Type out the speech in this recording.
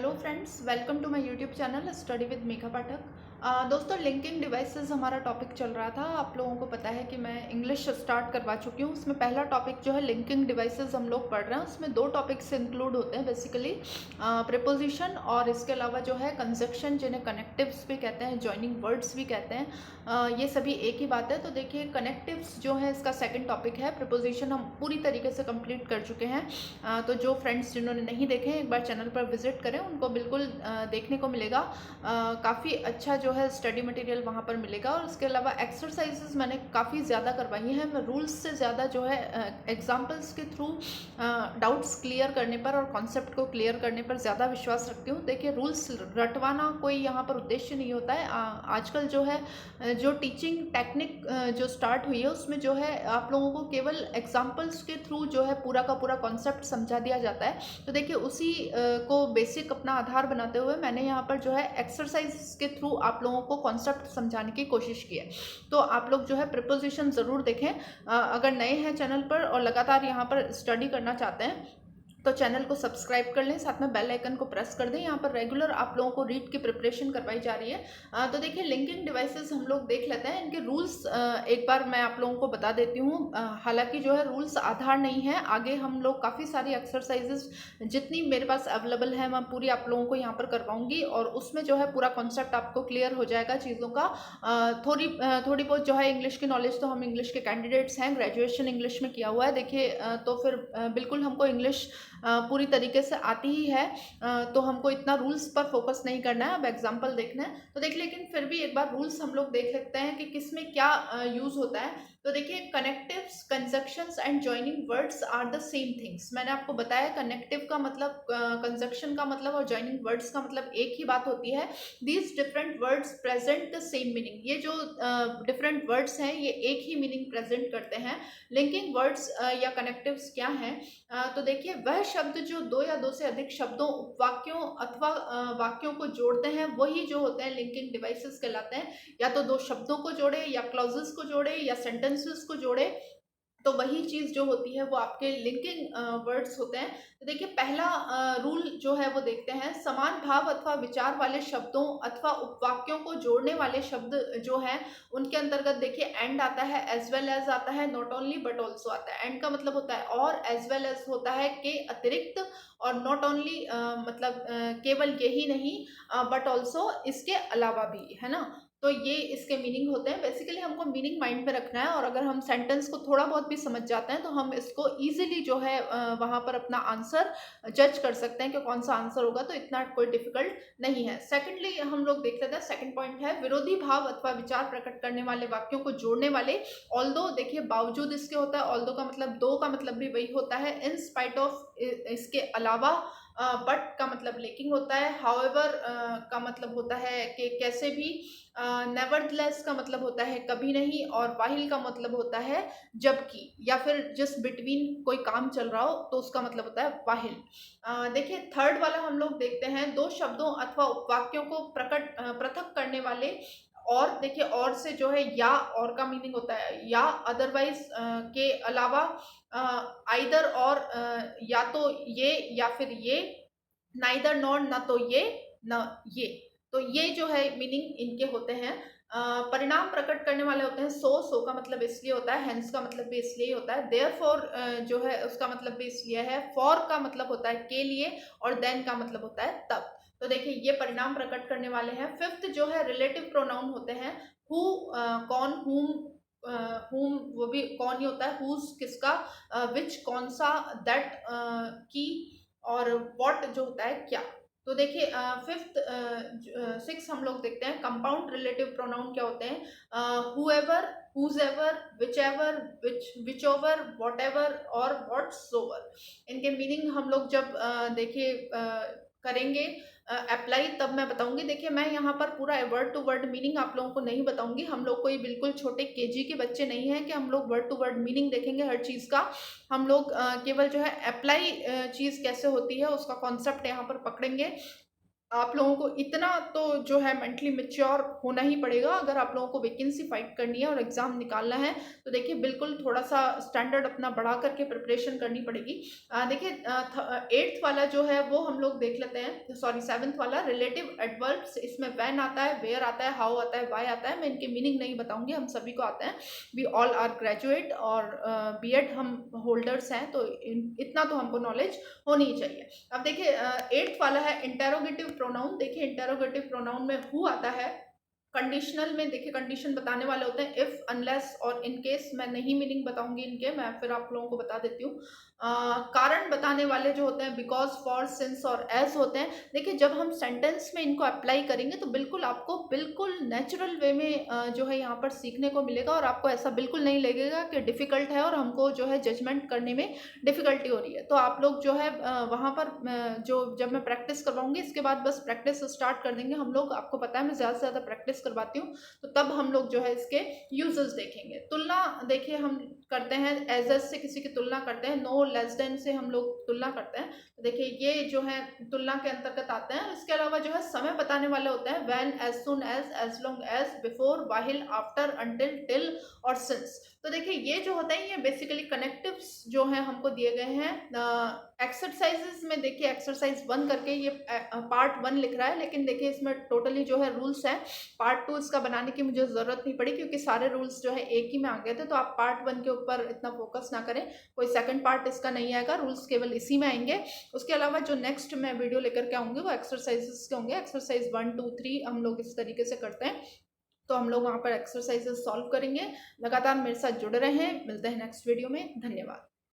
Hello friends, welcome to my YouTube channel study with Megha Pathak. दोस्तों, linking devices हमारा topic चल रहा था। आप लोगों को पता है कि मैं इंग्लिश स्टार्ट करवा चुकी हूँ। उसमें पहला टॉपिक जो है लिंकिंग डिवाइसेस हम लोग पढ़ रहे हैं। उसमें दो टॉपिक्स इंक्लूड होते हैं बेसिकली, प्रीपोजिशन और इसके अलावा जो है कंजक्शन, जिन्हें कनेक्टिव्स भी कहते हैं, जॉइनिंग वर्ड्स भी कहते हैं। ये सभी एक ही बात है। तो देखिए, कनेक्टिव्स जो है इसका सेकेंड टॉपिक है। प्रीपोजिशन हम पूरी तरीके से कंप्लीट कर चुके हैं। तो जो फ्रेंड्स जिन्होंने नहीं देखे एक बार चैनल पर विजिट करें, उनको बिल्कुल देखने को मिलेगा। काफ़ी अच्छा जो है स्टडी मटेरियल वहाँ पर मिलेगा। और उसके अलावा एक्सरसाइजेस मैंने काफ़ी ज़्यादा करवाई हैं। मैं रूल्स से ज़्यादा जो है एग्जाम्पल्स के थ्रू डाउट्स क्लियर करने पर और कॉन्सेप्ट को क्लियर करने पर ज़्यादा विश्वास रखती हूँ। देखिए, रूल्स रटवाना कोई यहाँ पर उद्देश्य नहीं होता है। आजकल जो है जो टीचिंग टेक्निक जो स्टार्ट हुई है, उसमें जो है आप लोगों को केवल एग्जाम्पल्स के थ्रू जो है पूरा का पूरा कॉन्सेप्ट समझा दिया जाता है। तो देखिए, उसी को बेसिक अपना आधार बनाते हुए मैंने यहाँ पर जो है एक्सरसाइज के थ्रू आप लोगों को कॉन्सेप्ट समझाने की कोशिश की है। तो आप लोग जो है प्रिपोजिशन ज़रूर देखें। अगर नए हैं चैनल पर और लगातार यहाँ पर स्टडी करना चाहते हैं तो चैनल को सब्सक्राइब कर लें, साथ में बेल आइकन को प्रेस कर दें। यहाँ पर रेगुलर आप लोगों को रीड की प्रिपरेशन करवाई जा रही है। तो देखिए, लिंकिंग डिवाइसेस हम लोग देख लेते हैं। इनके रूल्स एक बार मैं आप लोगों को बता देती हूँ। हालांकि जो है रूल्स आधार नहीं है। आगे हम लोग काफ़ी सारी एक्सरसाइजेस जितनी मेरे पास अवेलेबल है मैं पूरी आप लोगों को यहाँ पर करवाऊंगी, और उसमें जो है पूरा कॉन्सेप्ट आपको क्लियर हो जाएगा चीज़ों का। थोड़ी बहुत जो है इंग्लिश की नॉलेज, तो हम इंग्लिश के कैंडिडेट्स हैं, ग्रेजुएशन इंग्लिश में किया हुआ है। देखिए, तो फिर बिल्कुल हमको इंग्लिश पूरी तरीके से आती ही है। तो हमको इतना रूल्स पर फोकस नहीं करना है, अब एग्जाम्पल देखना है। तो देखिए, लेकिन फिर भी एक बार रूल्स हम लोग देख लेते हैं कि किस में क्या यूज होता है। तो देखिए, connectives, conjunctions and joining words are the same things. मैंने आपको बताया कनेक्टिव का मतलब, कंजक्शन का मतलब और जॉइनिंग वर्ड्स का मतलब एक ही बात होती है। These different words present the same meaning. ये जो डिफरेंट वर्ड्स हैं ये एक ही मीनिंग प्रेजेंट करते हैं। लिंकिंग वर्ड्स या कनेक्टिव्स क्या हैं? तो देखिए, वह शब्द जो दो या दो से अधिक शब्दों, उपवाक्यों अथवा वाक्यों को जोड़ते हैं, वही जो होते हैं लिंकिंग डिवाइसेस कहलाते हैं। या तो दो शब्दों को जोड़े, या क्लॉजेस को जोड़े, या सेंटेंसेस को जोड़े, तो वही चीज जो होती है वो आपके लिंकिंग वर्ड्स होते हैं। तो देखिए, पहला रूल जो है वो देखते हैं। समान भाव अथवा विचार वाले शब्दों अथवा उपवाक्यों को जोड़ने वाले शब्द जो हैं, उनके अंतर्गत देखिए एंड आता है, एज वेल एज आता है, नॉट ओनली बट ऑल्सो आता है। एंड का मतलब होता है और, एज वेल एज होता है के अतिरिक्त, और नॉट ओनली मतलब केवल यही नहीं, बट ऑल्सो इसके अलावा भी, है ना। तो ये इसके मीनिंग होते हैं। बेसिकली हमको मीनिंग माइंड में रखना है, और अगर हम सेंटेंस को थोड़ा बहुत भी समझ जाते हैं तो हम इसको इजीली जो है वहां पर अपना आंसर जज कर सकते हैं कि कौन सा आंसर होगा। तो इतना कोई डिफिकल्ट नहीं है। सेकेंडली हम लोग देख लेते हैं, सेकंड पॉइंट है विरोधी भाव अथवा विचार प्रकट करने वाले वाक्यों को जोड़ने वाले। ऑल्दो, देखिए बावजूद इसके होता है। ऑल्दो का मतलब दो का मतलब भी वही होता है। इन स्पाइट ऑफ, इसके अलावा। बट का मतलब लेकिन होता है। हाउएवर का मतलब होता है कि कैसे भी। नेवरदलेस का मतलब होता है कभी नहीं। और वाहिल का मतलब होता है जबकि, या फिर जस्ट बिटवीन कोई काम चल रहा हो तो उसका मतलब होता है वाहिल। देखिए, थर्ड वाला हम लोग देखते हैं। दो शब्दों अथवा उपवाक्यों को पृथक करने वाले। और देखिए, और से जो है या, और का मीनिंग होता है या, अदरवाइज के अलावा, आइदर और, या तो ये या फिर ये, नाइदर नॉर, ना तो ये न ये। तो ये जो है मीनिंग इनके होते हैं। परिणाम प्रकट करने वाले होते हैं। सो का मतलब इसलिए होता है, हेंस का मतलब भी इसलिए ही होता है। देयरफॉर जो है उसका मतलब भी इसलिए है। फॉर का मतलब होता है के लिए, और देन का मतलब होता है तब। तो देखिए, ये परिणाम प्रकट करने वाले हैं। फिफ्थ जो है रिलेटिव प्रोनाउन होते हैं। हु, कौन, हुम वो भी कौन ही होता है। हुज किसका, विच कौन सा, दैट की, और व्हाट जो होता है क्या। तो देखिए, फिफ्थ, सिक्स हम लोग देखते हैं। कंपाउंड रिलेटिव प्रोनाउन क्या होते हैं? हुएवर, हुजेवर, विचएवर, विचओवर, व्हाटएवर और व्हाट्सओवर। इनके मीनिंग हम लोग जब देखिए करेंगे अप्लाई, तब मैं बताऊंगी। देखिए, मैं यहाँ पर पूरा वर्ड टू वर्ड मीनिंग आप लोगों को नहीं बताऊंगी। हम लोग कोई बिल्कुल छोटे केजी के बच्चे नहीं हैं कि हम लोग वर्ड टू वर्ड मीनिंग देखेंगे हर चीज़ का। हम लोग केवल जो है अप्लाई चीज़ कैसे होती है उसका कॉन्सेप्ट यहाँ पर पकड़ेंगे। आप लोगों को इतना तो जो है मेंटली मैच्योर होना ही पड़ेगा अगर आप लोगों को वैकेंसी फाइट करनी है और एग्ज़ाम निकालना है। तो देखिए बिल्कुल थोड़ा-सा स्टैंडर्ड अपना बढ़ा कर के प्रिपरेशन करनी पड़ेगी। देखिए 8th वाला जो है वो हम लोग देख लेते हैं, सॉरी 7th वाला रिलेटिव एडवर्ब्स, इसमें व्हेन आता है, वेयर आता है, हाउ आता है, व्हाई आता है। मैं इनके मीनिंग नहीं बताऊँगी, हम सभी को आते हैं। वी ऑल आर ग्रेजुएट और बीएड हम होल्डर्स हैं, तो इतना तो हमको नॉलेज होनी ही चाहिए। अब देखिए 8th वाला है इंटेरोगेटिव प्रोनाउन। देखिए इंटेरोगेटिव प्रोनाउन में हु आता है। कंडीशनल में देखिए कंडीशन बताने वाले होते हैं इफ, अनलेस और इन केस। मैं नहीं मीनिंग बताऊंगी इनके, मैं फिर आप लोगों को बता देती हूँ। कारण बताने वाले जो होते हैं बिकॉज, फॉर, सिंस और एज होते हैं। देखिए जब हम सेंटेंस में इनको अप्लाई करेंगे तो बिल्कुल आपको बिल्कुल नेचुरल वे में जो है यहाँ पर सीखने को मिलेगा, और आपको ऐसा बिल्कुल नहीं लगेगा कि डिफिकल्ट है और हमको जो है जजमेंट करने में डिफिकल्टी हो रही है। तो आप लोग जो है वहाँ पर जो जब मैं प्रैक्टिस करवाऊंगी इसके बाद बस प्रैक्टिस स्टार्ट कर देंगे हम लोग। आपको पता है मैं ज़्यादा से ज़्यादा प्रैक्टिस करवाती हूँ, तो तब हम लोग जो है इसके यूजेस देखेंगे। तुलना देखिए हम करते हैं, एज से किसी की तुलना करते हैं, नो लेस देन से हम लोग तुलना करते हैं। तो देखिए ये जो है तुलना के अंतर्गत आते हैं। इसके अलावा जो है समय बताने वाले होते हैं when, as soon as long as, before, while, after, until, till और सिंस। तो देखिए ये जो होता है ये बेसिकली कनेक्टिव्स जो हैं हमको दिए गए हैं। एक्सरसाइजेस में देखिए एक्सरसाइज 1 करके ये पार्ट 1 लिख रहा है, लेकिन देखिए इसमें टोटली जो है रूल्स हैं। पार्ट 2 इसका बनाने की मुझे ज़रूरत नहीं पड़ी क्योंकि सारे रूल्स जो है एक ही में आ गए थे। तो आप पार्ट 1 के ऊपर इतना फोकस ना करें, कोई सेकंड पार्ट इसका नहीं आएगा, रूल्स केवल इसी में आएंगे। उसके अलावा जो नेक्स्ट मैं वीडियो लेकर के आऊँगी वो एक्सरसाइजेस के होंगे। एक्सरसाइज 1 2 3 हम लोग इस तरीके से करते हैं। तो हम लोग वहाँ पर एक्सरसाइजेस सॉल्व करेंगे। लगातार मेरे साथ जुड़े रहें। मिलते हैं नेक्स्ट वीडियो में। धन्यवाद।